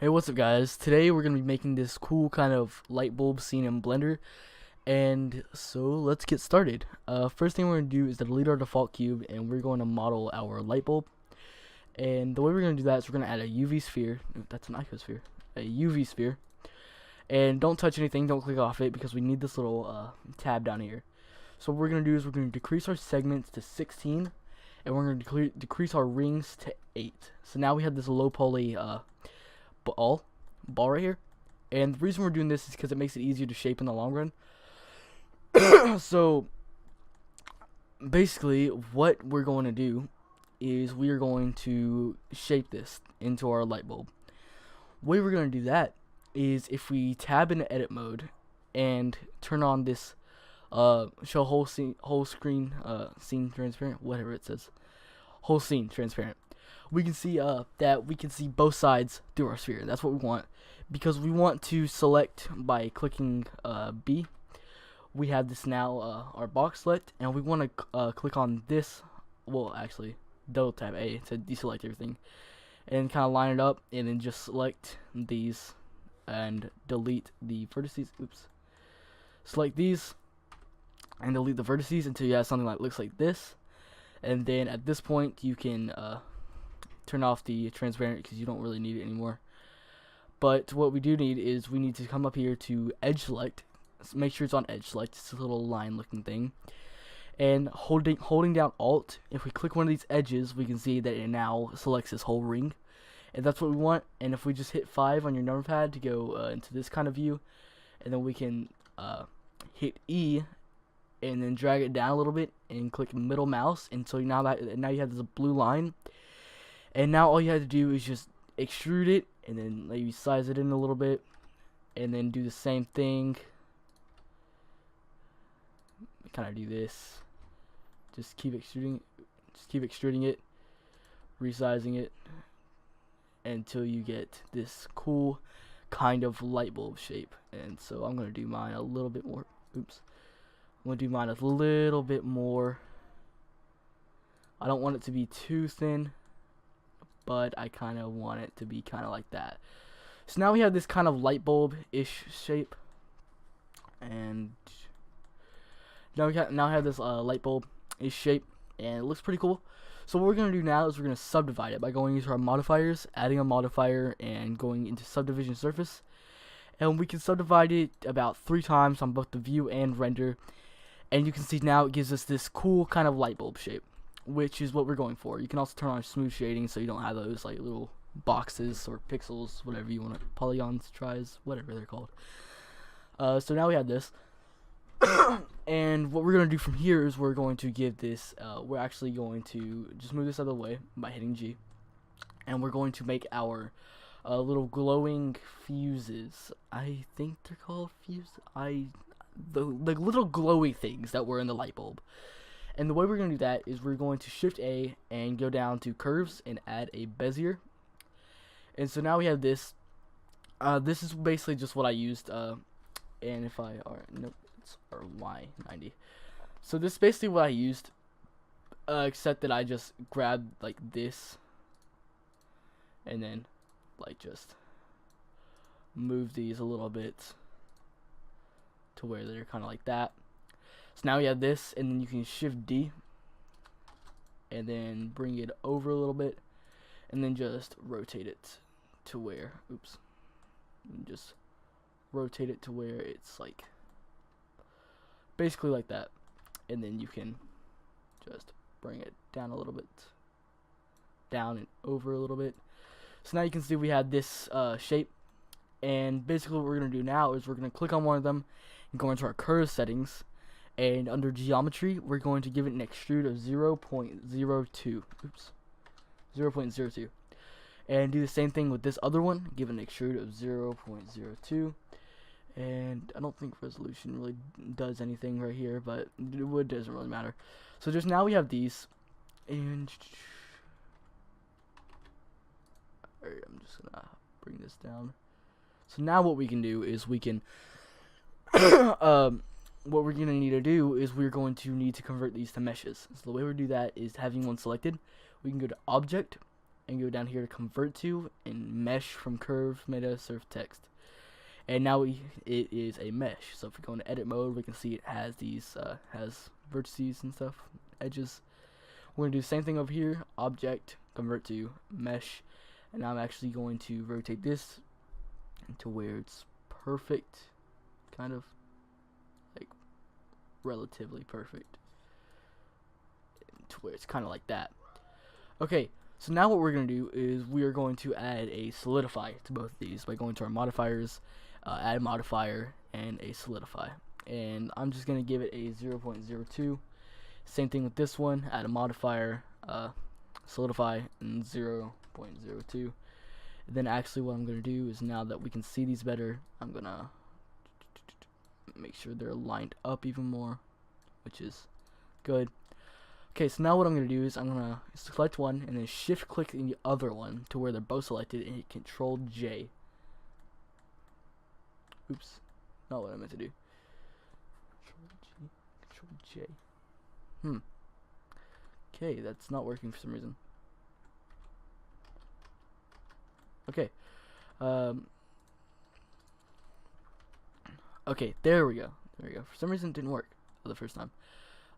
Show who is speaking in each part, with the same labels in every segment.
Speaker 1: Hey, what's up, guys? Today we're gonna be making this cool kind of light bulb scene in Blender, and so let's get started. First thing we're gonna do is to delete our default cube, and we're going to model our light bulb. And the way we're gonna do that is we're gonna add a UV sphere. Ooh, that's an icosphere. A UV sphere. And don't touch anything. Don't click off it because we need this little tab down here. So what we're gonna do is we're gonna decrease our segments to 16, and we're gonna decrease our rings to 8. So now we have this low poly ball right here, and the reason we're doing this is because it makes it easier to shape in the long run. So basically what we're going to do is we are going to shape this into our light bulb. The way we're going to do that is if we tab into edit mode and turn on this show whole screen scene transparent, whatever it says, whole scene transparent, we can see that we can see both sides through our sphere. That's what we want, because we want to select by clicking B. We have this now our box select, and we want to click on this. Well, actually, double tap A to deselect everything, and kind of line it up, and then just select these and delete the vertices. Oops. Select these and delete the vertices until you have something that looks like this, and then at this point you can turn off the transparent because you don't really need it anymore. But what we do need is we need to come up here to edge select. Make sure it's on edge select. It's a little line looking thing, and holding down alt, if we click one of these edges, we can see that it now selects this whole ring, and that's what we want. And if we just hit 5 on your number pad to go into this kind of view, and then we can hit E and then drag it down a little bit and click middle mouse until now you have this blue line. And now all you have to do is just extrude it, and then maybe size it in a little bit, and then do the same thing. Kind of do this. Just keep extruding it, resizing it until you get this cool kind of light bulb shape. And so I'm gonna do mine a little bit more. Oops. I'm gonna do mine a little bit more. I don't want it to be too thin, but I kind of want it to be kind of like that. So now we have this kind of light bulb-ish shape, and now we have this light bulb-ish shape, and it looks pretty cool. So what we're going to do now is we're going to subdivide it by going into our modifiers, adding a modifier, and going into subdivision surface. And we can subdivide it about 3 times on both the view and render, and you can see now it gives us this cool kind of light bulb shape, which is what we're going for. You can also turn on smooth shading so you don't have those like little boxes or pixels, whatever you want to, polygons, tries, whatever they're called. So now we have this. And what we're going to do from here is we're going to give this, we're actually going to just move this out of the way by hitting G. And we're going to make our little glowing fuses. I think they're called fuses. The little glowy things that were in the light bulb. And the way we're going to do that is we're going to shift A and go down to curves and add a bezier. And so now we have this. This is basically just what I used. And if I are, nope, it's Y90. So this is basically what I used, except that I just grabbed like this and then like just move these a little bit to where they're kind of like that. So now we have this, and then you can shift D and then bring it over a little bit, and then just rotate it to where, oops, and just rotate it to where it's like basically like that, and then you can just bring it down a little bit, down and over a little bit. So now you can see we have this shape, and basically what we're going to do now is we're going to click on one of them and go into our curve settings, and under geometry we're going to give it an extrude of 0.02. Oops, 0.02, and do the same thing with this other one. Give it an extrude of 0.02, and I don't think resolution really does anything right here, but it doesn't really matter. So just now we have these, and alright, I'm just gonna bring this down. So now what we can do is we can what we're gonna need to do is we're going to need to convert these to meshes. So the way we do that is having one selected, we can go to object, and go down here to convert to, and mesh from curve meta surf text. And now it is a mesh. So if we go into edit mode, we can see it has these has vertices and stuff, edges. We're gonna do the same thing over here, object, convert to mesh, and I'm actually going to rotate this to where it's perfect, kind of like relatively perfect, to where it's kind of like that. Okay, so now what we're going to do is we are going to add a solidify to both of these by going to our modifiers, add a modifier, and a solidify. And I'm just going to give it a 0.02. Same thing with this one, add a modifier, solidify, and 0.02. Then actually what I'm going to do is, now that we can see these better, I'm going to make sure they're lined up even more, which is good. Okay, so now what I'm going to do is I'm going to select one and then shift click in the other one to where they're both selected and hit Control J. Oops, not what I meant to do. Control J. Okay, that's not working for some reason. Okay. Okay, there we go. There we go. For some reason it didn't work the first time.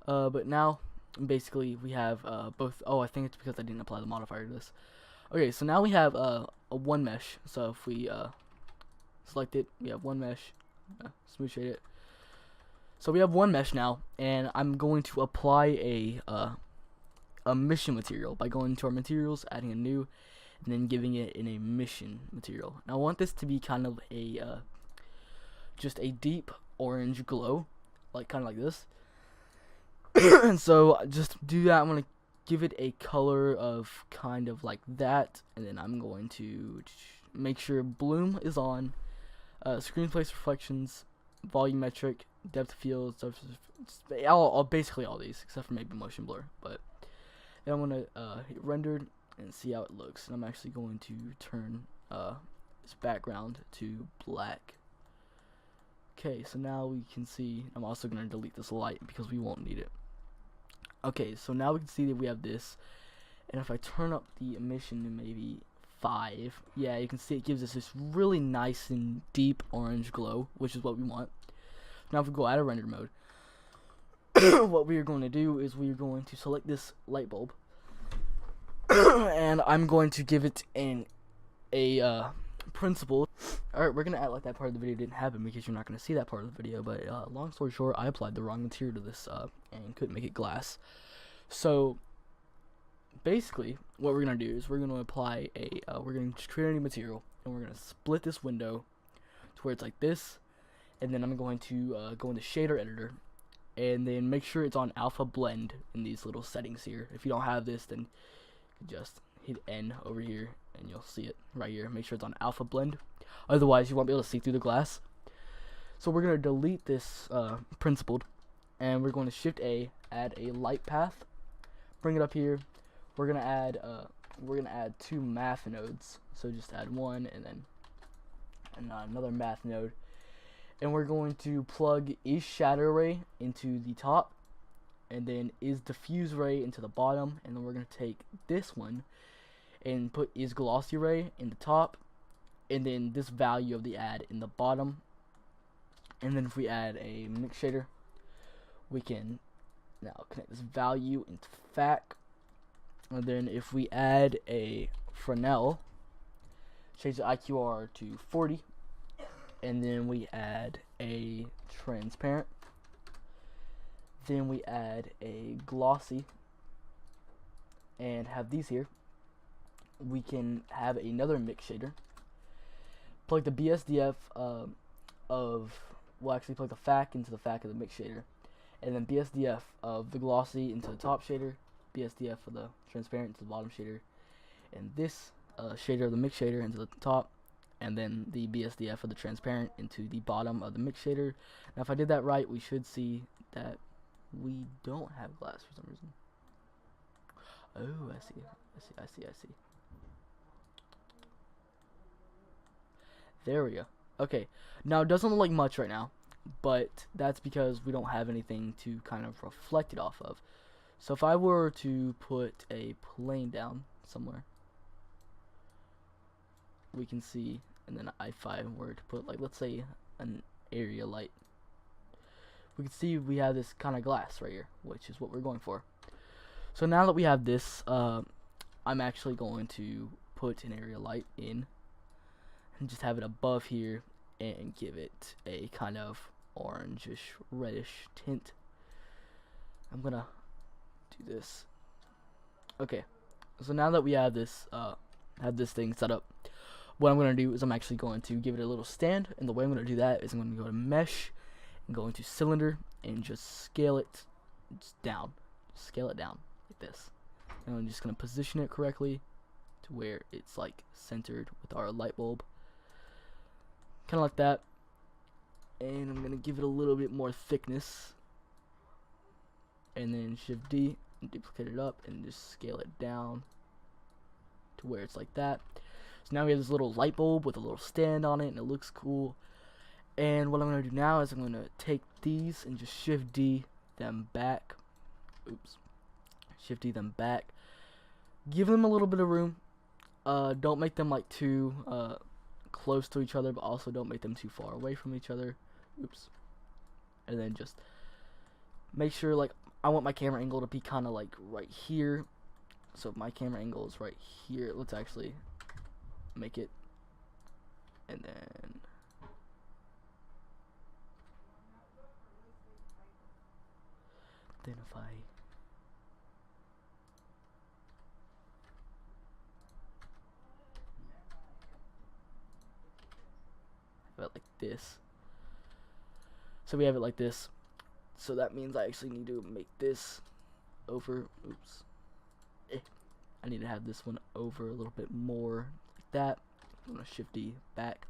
Speaker 1: But now basically we have both. Oh, I think it's because I didn't apply the modifier to this. Okay, so now we have a one mesh. So if we select it, we have one mesh. Smooth shade it. So we have one mesh now, and I'm going to apply a mission material by going to our materials, adding a new, and then giving it in a mission material. Now I want this to be kind of a just a deep orange glow, like kind of like this. And so just do that. I'm gonna give it a color of kind of like that, and then I'm going to make sure bloom is on, screen place reflections, volumetric, depth of field, stuff, basically all these except for maybe motion blur. But then I'm gonna hit rendered and see how it looks. And I'm actually going to turn this background to black. Okay, so now we can see. I'm also gonna delete this light because we won't need it. Okay, so now we can see that we have this, and if I turn up the emission to maybe 5, yeah, you can see it gives us this really nice and deep orange glow, which is what we want. Now if we go out of render mode, what we are going to do is we are going to select this light bulb, and I'm going to give it a principle. Alright, we're going to act like that part of the video didn't happen because you're not going to see that part of the video, but long story short, I applied the wrong material to this and couldn't make it glass. So basically what we're going to do is we're going to apply we're going to create a new material, and we're going to split this window to where it's like this, and then I'm going to go into shader editor and then make sure it's on alpha blend in these little settings here. If you don't have this, then just hit N over here and you'll see it right here. Make sure it's on alpha blend, otherwise you won't be able to see through the glass. So we're going to delete this principled, and we're going to shift A, add a light path, bring it up here. We're going to add 2 math nodes, so just add one and then another math node, and we're going to plug is shadow ray into the top, and then is diffuse ray into the bottom, and then we're going to take this one and put is glossy ray in the top, and then this value of the add in the bottom. And then if we add a mix shader, we can now connect this value into FAC. And then if we add a Fresnel, change the IQR to 40, and then we add a transparent, then we add a glossy, and have these here. We can have another mix shader, plug the BSDF we'll actually plug the FAC into the FAC of the mix shader, and then BSDF of the glossy into the top shader, BSDF of the transparent into the bottom shader, and this shader of the mix shader into the top, and then the BSDF of the transparent into the bottom of the mix shader. Now if I did that right, we should see that we don't have glass for some reason. Oh, I see. There we go. Okay, now it doesn't look like much right now, but that's because we don't have anything to kind of reflect it off of. So if I were to put a plane down somewhere, we can see, and then if I were to put, like, let's say an area light, we can see we have this kind of glass right here, which is what we're going for. So now that we have this, I'm actually going to put an area light in and just have it above here and give it a kind of orangish reddish tint. I'm gonna do this. Okay, so now that we have this thing set up, what I'm gonna do is I'm actually going to give it a little stand, and the way I'm gonna do that is I'm gonna go to mesh and go into cylinder and just scale it down. Scale it down like this. And I'm just gonna position it correctly to where it's like centered with our light bulb. Kinda like that. And I'm gonna give it a little bit more thickness. And then Shift D and duplicate it up and just scale it down to where it's like that. So now we have this little light bulb with a little stand on it, and it looks cool. And what I'm going to do now is I'm going to take these and just Shift D them back. Oops. Shift D them back. Give them a little bit of room. Don't make them like too close to each other, but also don't make them too far away from each other. Oops. And then just make sure, like, I want my camera angle to be kind of like right here. So if my camera angle is right here, let's actually make it. And then if I have it like this, so we have it like this, so that means I actually need to make this over. Oops. I need to have this one over a little bit more like that. I'm gonna Shift D back,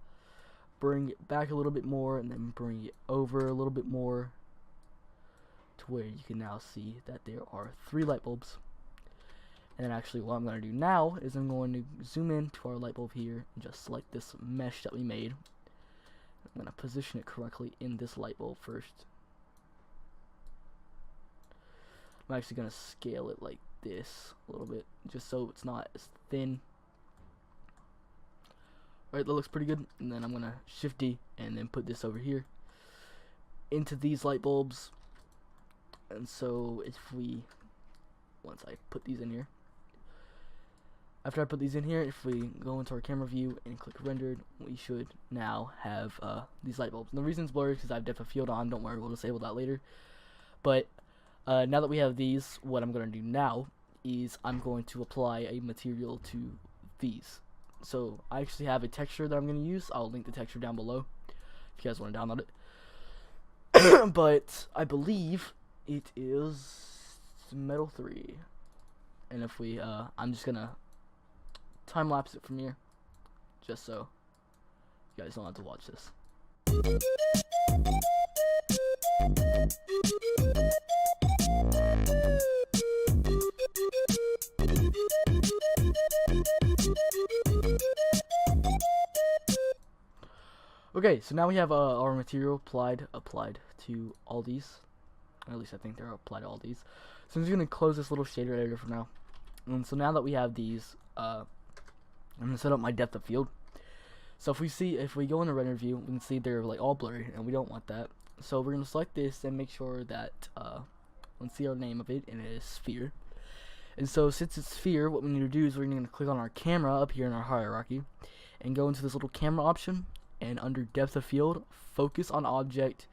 Speaker 1: bring it back a little bit more, and then bring it over a little bit more to where you can now see that there are 3 light bulbs. And then actually what I'm going to do now is I'm going to zoom in to our light bulb here and just select this mesh that we made. I'm going to position it correctly in this light bulb first. I'm actually going to scale it like this a little bit, just so it's not as thin. Alright, that looks pretty good. And then I'm going to Shift D and then put this over here into these light bulbs. And so once I put these in here, after I put these in here, if we go into our camera view and click rendered, we should now have these light bulbs. And the reason it's blurry is because I have depth of field on. Don't worry, we'll disable that later. But now that we have these, what I'm going to do now is I'm going to apply a material to these. So I actually have a texture that I'm going to use. I'll link the texture down below if you guys want to download it. But I believe it is Metal 3. And if we, I'm just going to time lapse it from here, just so you guys don't have to watch this. Okay, so now we have our material applied to all these. Or at least I think they're applied to all these. So I'm just gonna close this little shader editor for now. And so now that we have these, I'm gonna set up my depth of field. So if we go in the render view, we can see they're like all blurry, and we don't want that. So we're gonna select this and make sure that let's see our name of it, and it is sphere. And so since it's sphere, what we need to do is we're gonna click on our camera up here in our hierarchy, and go into this little camera option, and under depth of field, focus on object,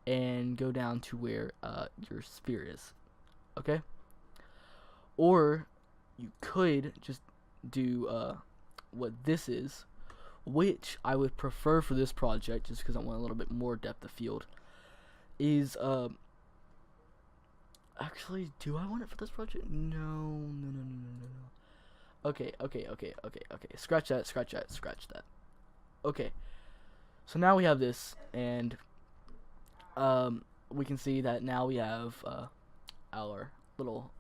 Speaker 1: and go down to where your sphere is. Okay. Or you could just do what this is, which I would prefer for this project, just because I want a little bit more depth of field, is actually, do I want it for this project? No. Okay. Scratch that. Okay. So now we have this, and we can see that now we have our little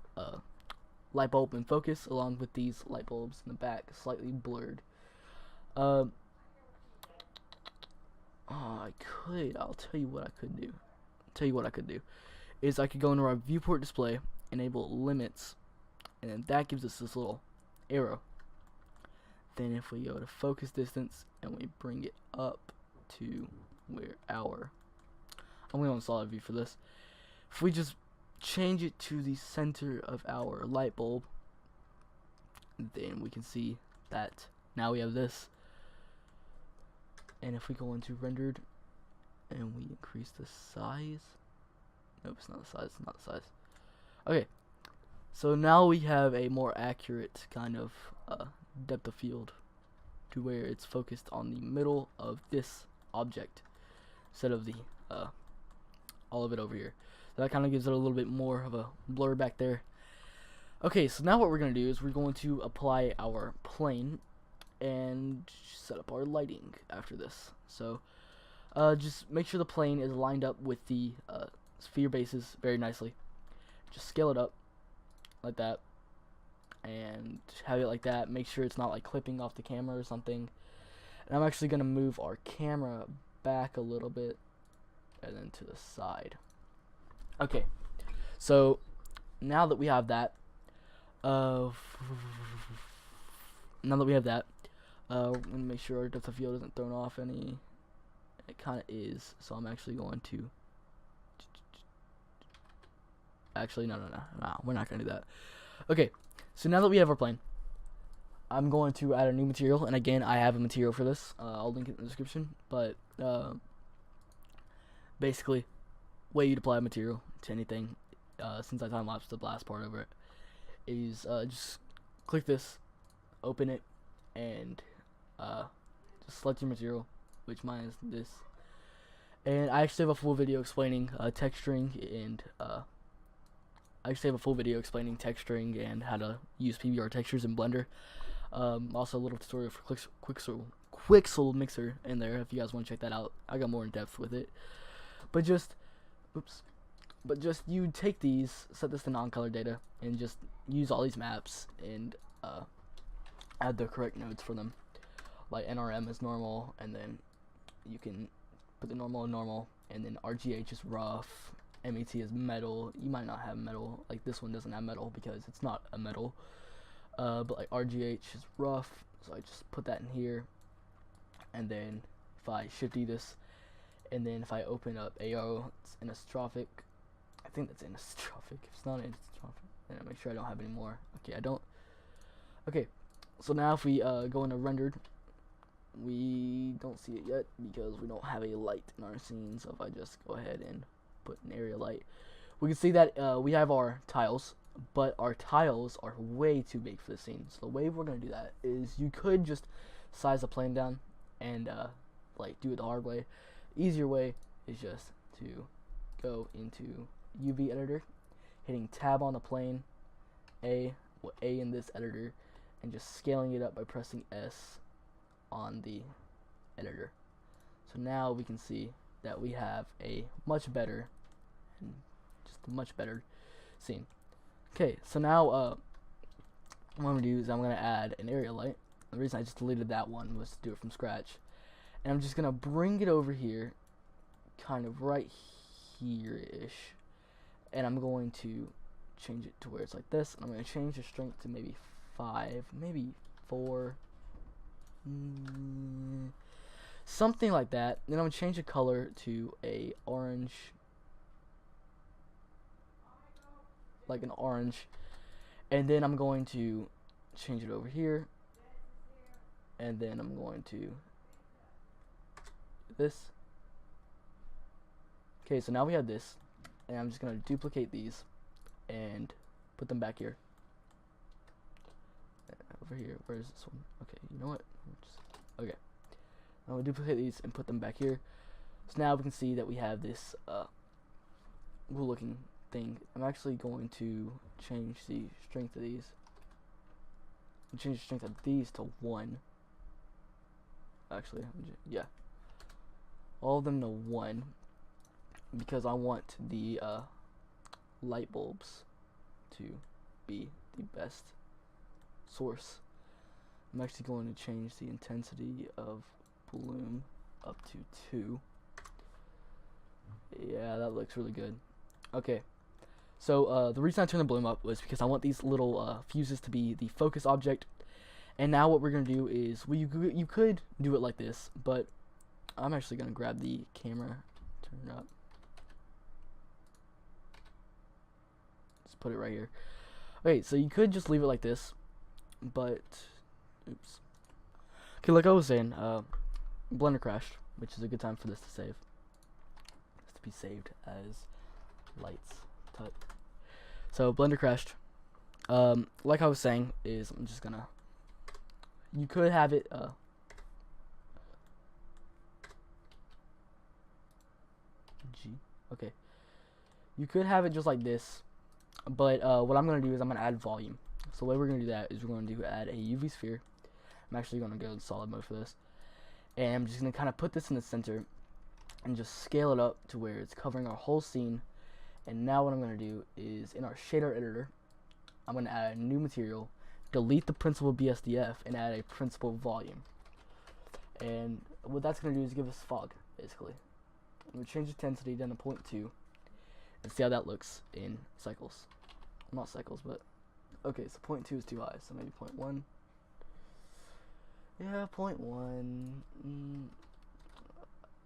Speaker 1: light bulb in focus, along with these light bulbs in the back, slightly blurred. I'll tell you what I could do. Is I could go into our viewport display, enable limits, and then that gives us this little arrow. then if we go to focus distance and we bring it up to where I'm going to solid view for this. If we just change it to the center of our light bulb, then we can see that now we have this. And if we go into rendered and we increase the size, nope, it's not the size, it's not the size. Okay, so now we have a more accurate kind of depth of field to where it's focused on the middle of this object instead of the all of it over here. So that kind of gives it a little bit more of a blur back there. Okay, so now what we're going to do is we're going to apply our plane and set up our lighting after this. So just make sure the plane is lined up with the sphere bases very nicely. Just scale it up like that and have it like that. Make sure it's not like clipping off the camera or something. And I'm actually going to move our camera back a little bit and then to the side. Okay, so now that we have that, we're gonna make sure our depth of field isn't thrown off any. It kind of is, so I'm actually going to. Actually, no, we're not gonna do that. Okay, so now that we have our plane, I'm going to add a new material, and again, I have a material for this. I'll link it in the description, but basically, way you'd apply material to anything, since I time-lapsed the last part over it, is just click this, open it, and just select your material, which mine is this. And I actually have a full video explaining texturing and how to use PBR textures in Blender. Also a little tutorial for Quixel Mixer in there if you guys want to check that out. I got more in depth with it. But just you take these, set this to non-color data, and just use all these maps and add the correct nodes for them. Like NRM is normal, and then you can put the normal in normal, and then RGH is rough, MET is metal. You might not have metal, like this one doesn't have metal because it's not a metal. But like RGH is rough, so I just put that in here, and then if I shift E this, and then if I open up AO, it's anastrophic. I think that's anastrophic. If it's not anastrophic, then I make sure I don't have any more. Okay, I don't. Okay, so now if we go into rendered, we don't see it yet because we don't have a light in our scene. So if I just go ahead and put an area light, we can see that we have our tiles, but our tiles are way too big for the scene. So the way we're gonna do that is you could just size the plane down and like do it the hard way. Easier way is just to go into UV editor, hitting tab on the plane, A in this editor, and just scaling it up by pressing S on the editor. So now we can see that we have a much better scene. Okay, so now what I'm going to do is I'm going to add an area light. The reason I just deleted that one was to do it from scratch. And I'm just going to bring it over here, kind of right here-ish. And I'm going to change it to where it's like this. And I'm going to change the strength to maybe 5, maybe 4. Something like that. Then I'm going to change the color to a orange. Like an orange. And then I'm going to change it over here. And then I'm going to do this. Okay, so now we have this. And I'm just going to duplicate these and put them back here. Over here. Where is this one? Okay, you know what? Okay. I'm going to duplicate these and put them back here. So now we can see that we have this cool looking thing. I'm actually going to change the strength of these. Change the strength of these to 1. Actually, yeah. All of them to 1. Because I want the light bulbs to be the best source. I'm actually going to change the intensity of bloom up to 2. Yeah, that looks really good. Okay, so the reason I turned the bloom up was because I want these little fuses to be the focus object, And now what we're gonna do is, well, you could do it like this, but I'm actually gonna grab the camera, turn it up, just put it right here. Okay, so you could just leave it like this, but oops. Okay, like I was saying, Blender crashed, which is a good time for this to save. It's to be saved as lights tut. So Blender crashed. Like I was saying, is I'm just gonna. You could have it. Okay. You could have it just like this, but what I'm gonna do is I'm gonna add volume. So the way we're gonna do that is we're gonna add a UV sphere. I'm actually gonna go in solid mode for this, and I'm just gonna kind of put this in the center and just scale it up to where it's covering our whole scene. And now what I'm gonna do is in our shader editor, I'm gonna add a new material, delete the principal BSDF, and add a principal volume. And what that's gonna do is give us fog, basically. I'm gonna change the intensity down to 0.2 and see how that looks in cycles. Well, not cycles, but okay. So 0.2 is too high, so maybe 0.1. Yeah, 0.1.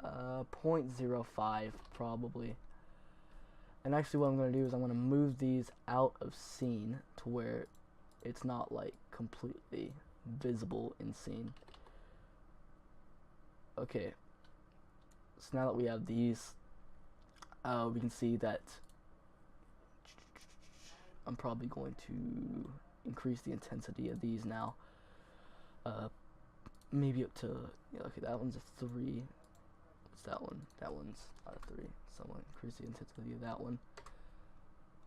Speaker 1: 0.05 probably. And actually what I'm going to do is I'm going to move these out of scene to where it's not like completely visible in scene. Okay. So now that we have these, we can see that I'm probably going to increase the intensity of these now. Maybe up to, yeah, okay, that one's a 3. What's that one? That one's not a 3. So I'm going to increase the intensity of that one.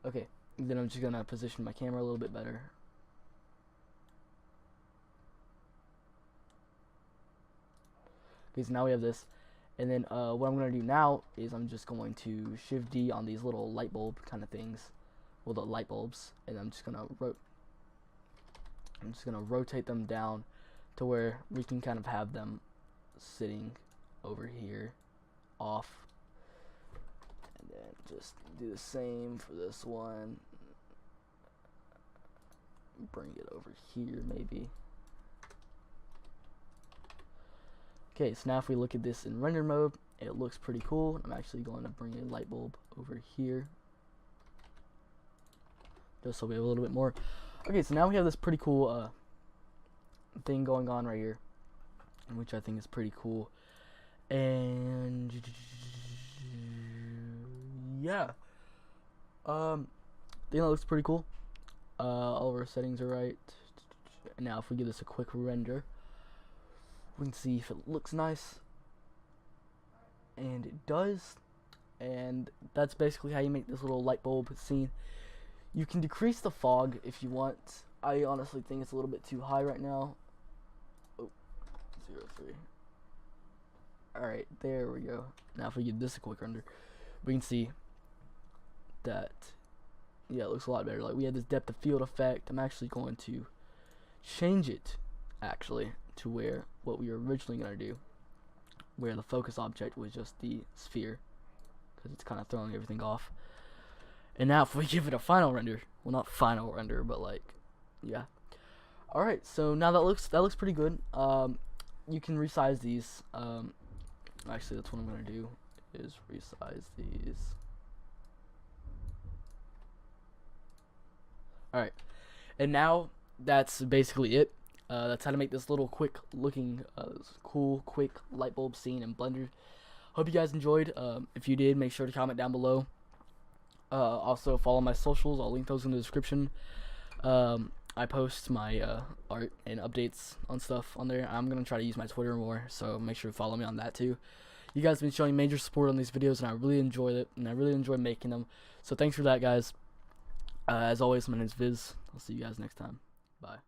Speaker 1: Okay, then I'm just going to position my camera a little bit better. Okay, so now we have this. And then what I'm going to do now is I'm just going to Shift D on these little light bulb kind of things. Well, the light bulbs. And I'm just going to rotate them down to where we can kind of have them sitting over here off. And then just do the same for this one. Bring it over here maybe. Okay, so now if we look at this in render mode, it looks pretty cool. I'm actually going to bring a light bulb over here, just so we have a little bit more. Okay, so now we have this pretty cool thing going on right here, which I think is pretty cool. And yeah, I think that looks pretty cool. All of our settings are right. Now if we give this a quick render, we can see if it looks nice, and it does. And that's basically how you make this little light bulb scene. You can decrease the fog if you want. I honestly think it's a little bit too high right now. Oh, 0.3. Alright, there we go. Now if we give this a quick render, we can see that, yeah, it looks a lot better. Like, we have this depth of field effect. I'm actually going to change it, actually, to where what we were originally going to do, where the focus object was just the sphere, because it's kind of throwing everything off. And now if we give it a final render, well, not final render, but like, yeah. Alright, so now that looks pretty good. You can resize these. Actually, that's what I'm going to do, is resize these. Alright, and now that's basically it. That's how to make this little quick looking, cool, quick light bulb scene in Blender. Hope you guys enjoyed. If you did, make sure to comment down below. Also follow my socials. I'll link those in the description. I post my art and updates on stuff on there. I'm gonna try to use my Twitter more, so make sure to follow me on that too. You guys have been showing major support on these videos, and I really enjoy it, and I really enjoy making them. So thanks for that, guys. As always, my name is Viz. I'll see you guys next time. Bye.